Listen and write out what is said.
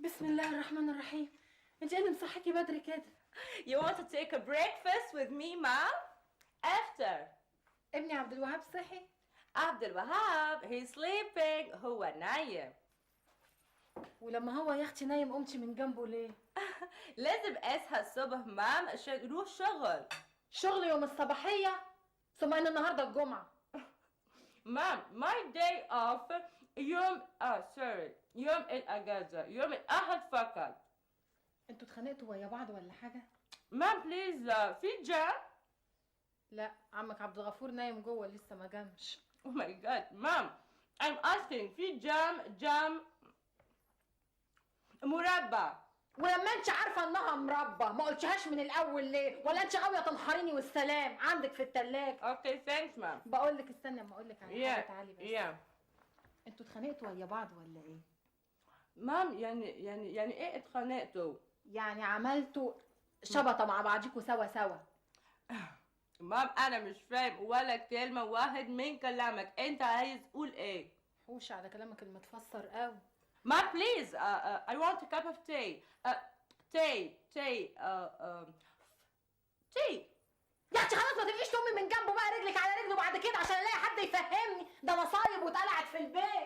بسم الله الرحمن الرحيم. انت ايه اللي مصحيكي بدري كده؟ You want to take a breakfast with me, Mom? After. ابني عبد الوهاب صحي؟ عبد الوهاب he's sleeping. هو نايم. ولما هو يا اختي نايم قمتي من جنبه ليه؟ لازم اصحى الصبح مام عشان اروح شغل. شغل يوم الصباحية؟ ثم ان النهارده الجمعة. مام my day off يوم يوم الاجازة يوم الاحد فقط. انتوا اتخانقتوا ويا بعض ولا حاجة؟ مام بليز في جام؟ لا، عمك عبد الغفور نايم جوه لسه ما جامش. Oh my god مام I'm asking في جام مربى. ولما انت عارفة انها مربى ما قلتهاش من الاول ليه؟ ولا انت غاوية تنحريني والسلام عندك في التلاجة؟ اوكي ثانكس مام. بقول لك استنى اما اقول لك على حاجة، تعالي بس. yeah. انتوا اتخانقتوا ويا بعض ولا ايه؟ مام يعني ايه اتخانقتوا؟ يعني عملتوا شبطة مع بعضيكوا سوا. مام انا مش فاهم ولا كلمة واحد من كلامك، انت عايز تقول ايه؟ حوش على كلامك المتفسر قوي. مام بليز I want a cup of tea. tea. يا اختي خلاص ما تبقيش تقومي من جنبه بقى رجلك على رجله بعد كده عشان الاقي حد يفهمني، ده مصايب واتقلعت في البيت.